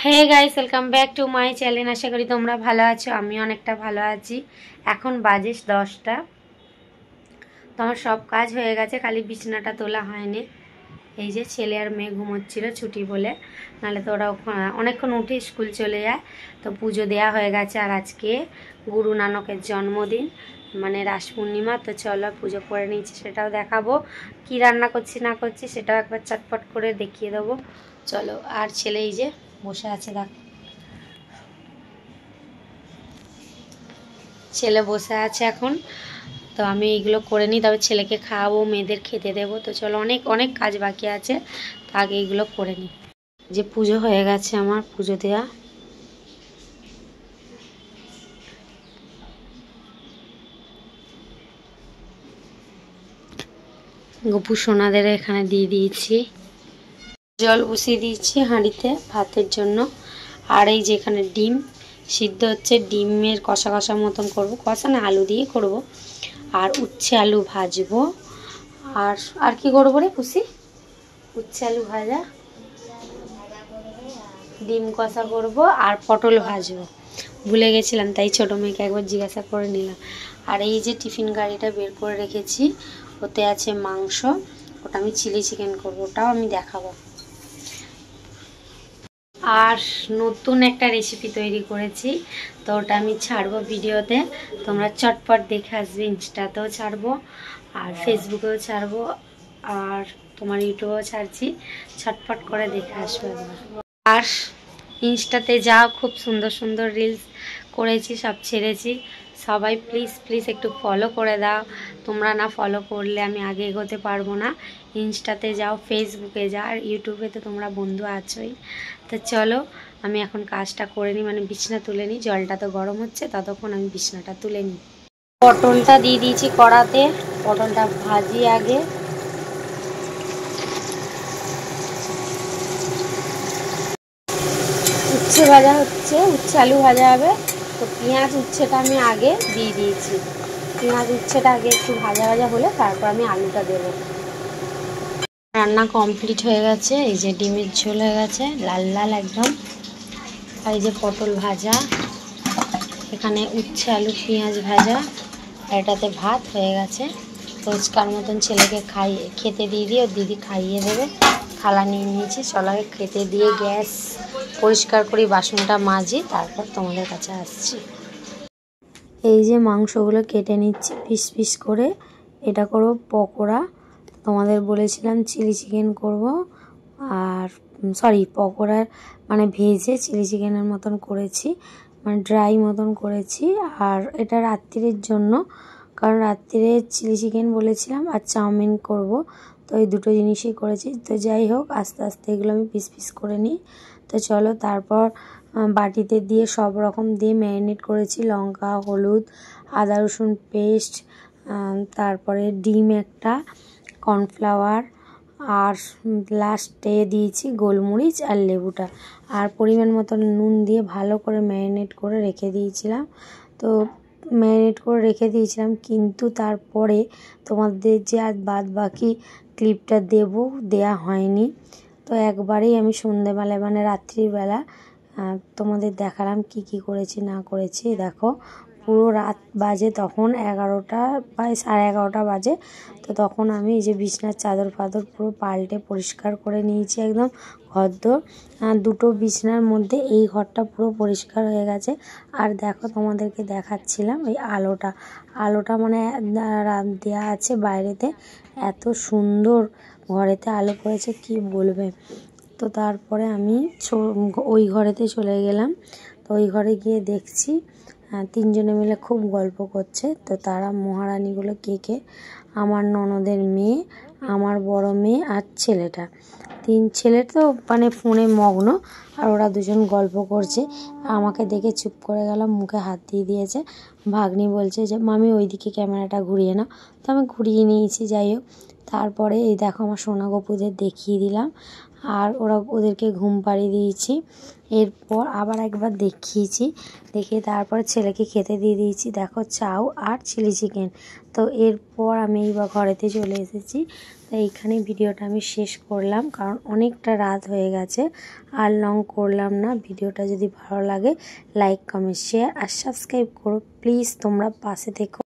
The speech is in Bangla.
Hey guys, welcome back to my channel. আশা করি তোমরা ভালো আছো, আমি অনেকটা ভালো আছি। এখন বাজে 10টা। তোমার সব কাজ হয়ে গেছে, খালি বিছানাটা তোলা হয়নি। এই যে ছেলে আর মেয়ে ঘুমোচ্ছিল ছুটি বলে, নাহলে তো ওরা অনেকক্ষণ উঠে স্কুল চলে যায়। তো পুজো দেওয়া হয়ে গেছে, আর আজকে গুরু নানকের জন্মদিন, মানে রাস পূর্ণিমা। তো চলো পুজো করে নিচ্ছি, সেটাও দেখাবো। কি রান্না করছি না করছি সেটাও একবার চটপট করে দেখিয়ে দেবো। চলো। আর ছেলে এই যে বসে আছে, দেখো ছেলে বসে আছে এখন। তো আমি এইগুলো করে নিই, তবে ছেলেকে খাওয়াবো, মেয়েদের খেতে দেবো। তো চলো, অনেক অনেক কাজ বাকি আছে, তো আগে এইগুলো করে নিই। যে পুজো হয়ে গেছে, আমার পুজো দেওয়া। গপু সোনাদের এখানে দিয়ে দিয়েছি, জল বসিয়ে দিয়েছি হাঁড়িতে ভাতের জন্য। আর এই যে এখানে ডিম সিদ্ধ হচ্ছে, ডিমের কষা কষা মতন করবো, কষা না আলু দিয়ে করব। আর উচ্ছে আলু ভাজবো। আর আর কি করবো রে খুশি? উচ্ছে আলু ভাজা, ডিম কষা করব, আর পটল ভাজবো। ভুলে গেছিলাম, তাই ছোটো মেয়েকে একবার জিজ্ঞাসা করে নিলাম। আর এই যে টিফিন গাড়িটা বের করে রেখেছি, ওতে আছে মাংস। ওটা আমি চিলি চিকেন করবো, ওটাও আমি দেখাবো। আর নতুন একটা রেসিপি তৈরি করেছি, তো ওটা আমি ছাড়বো ভিডিওতে। তোমরা চটপট দেখে আসবে, ইনস্টাতেও ছাড়বো আর ফেসবুকেও ছাড়বো, আর তোমার ইউটিউবেও ছাড়ছি। ছটপট করে দেখে আসবে একবার। আর ইনস্টাতে যাও, খুব সুন্দর সুন্দর রিলস করেছি, সব ছেড়েছি। সবাই প্লিজ প্লিজ একটু ফলো করে দাও। তোমরা না ফলো করলে আমি আগে এগোতে পারবো না। ইনস্টাতে যাও, ফেসবুকে যাও, আর ইউটিউবে তো তোমরা বন্ধু আছোই। তো চলো, আমি এখন কাজটা করে নিই, মানে বিছনা তুলে নিই। জলটা তো গরম হচ্ছে, ততক্ষণ আমি বিছনাটা তুলে নিই। পটলটা দিয়ে দিয়েছি কড়াতে, পটলটা ভাজি আগে। উচ্ছে ভাজা হচ্ছে, উচ্ছে আলু ভাজা হবে। তো পেঁয়াজ উচ্ছেটা আমি আগে দিয়ে দিয়েছি। পেঁয়াজ উচ্ছেটা আগে একটু ভাজা ভাজা হলে তারপর আমি আলুটা দেবো। রান্না কমপ্লিট হয়ে গেছে। এই যে ডিমের ঝোল হয়ে গেছে লাল লাল একদম। আর এই যে পটল ভাজা, এখানে উচ্ছে আলু পেঁয়াজ ভাজা, আর এটাতে ভাত হয়ে গেছে। রোজকার মতন ছেলেকে খেতে দিয়ে দিয়ে ওর দিদি খাইয়ে দেবে। থালা নিয়ে নিয়েছি, চলাকে খেতে দিয়ে গ্যাস পরিষ্কার করি, বাসনটা মাজি, তারপর তোমাদের কাছে আসছি। এই যে মাংসগুলো কেটে নিচ্ছি পিস পিস করে। এটা করব পকোড়া। তোমাদের বলেছিলাম চিলি চিকেন করব, আর সরি পকোড়ার মানে ভেজে চিলি চিকেনের মতন করেছি, মানে ড্রাই মতন করেছি। আর এটা রাত্রির জন্য, কারণ রাত্রিরে চিলি চিকেন বলেছিলাম আর চাউমিন করব, তো এই দুটো জিনিসই করেছি। তো যাই হোক, আস্তে আস্তে এগুলো আমি পিস পিস করে নিই। তো চলো, তারপর বাটিতে দিয়ে সব রকম দিয়ে ম্যারিনেট করেছি, লঙ্কা হলুদ আদা রসুন পেস্ট, তারপরে ডিম একটা, কর্নফ্লাওয়ার, আর লাস্টে দিয়েছি গোলমরিচ আর লেবুটা, আর পরিমাণ মতন নুন দিয়ে ভালো করে ম্যারিনেট করে রেখে দিয়েছিলাম। তো ম্যারিনেট করে রেখে দিয়েছিলাম, কিন্তু তারপরে তোমাদের যে আর বাদ বাকি ক্লিপটা দেয়া হয়নি। তো একবারেই আমি সন্ধেবেলা মানে রাত্রিবেলা তোমাদের দেখালাম কি কি করেছি না করেছি। দেখো, পুরো রাত বাজে তখন 11টা বা 11:30 বাজে। তো তখন আমি এই যে বিছনার চাদর ফাদর পুরো পাল্টে পরিষ্কার করে নিয়েছি একদম ঘরদোর। দুটো বিছনার মধ্যে এই ঘরটা পুরো পরিষ্কার হয়ে গেছে। আর দেখো, তোমাদেরকে দেখাচ্ছিলাম এই আলোটা মানে দেওয়া আছে বাইরেতে, এত সুন্দর ঘরেতে আলো পড়েছে কি বলবে। তো তারপরে আমি ওই ঘরেতে চলে গেলাম। তো ওই ঘরে গিয়ে দেখছি তিনজনে মিলে খুব গল্প করছে। তো তারা মহারানীগুলো কে, আমার ননদের মেয়ে, আমার বড় মেয়ে আর ছেলেটা। ছেলে তো মানে ফোনে মগ্ন, আর ওরা দুজন গল্প করছে। আমাকে দেখে চুপ করে গেলাম, মুখে হাত দিয়ে দিয়েছে। ভাগ্নি বলছে যে মামি ওইদিকে ক্যামেরাটা ঘুরিয়ে নাও, তো আমি ঘুরিয়ে নিয়েছি। যাই হোক, তারপরে এই দেখো আমার সোনা গপুদের দেখিয়ে দিলাম। আর ওদেরকে ঘুম পাড়িয়ে দিয়েছি। এরপর আবার একবার দেখিয়েছি, দেখিয়ে তারপর ছেলেকে খেতে দিয়ে দিয়েছি। দেখো চাউ আর চিলি চিকেন। তো এরপর আমি এইবার ঘরেতে চলে এসেছি। তো এইখানে ভিডিওটা আমি শেষ করলাম, কারণ অনেকটা রাত হয়ে গেছে, আর লং করলাম না। ভিডিওটা যদি ভালো লাগে লাইক কমেন্ট শেয়ার আর সাবস্ক্রাইব করো প্লিজ, তোমরা পাশে থেকো।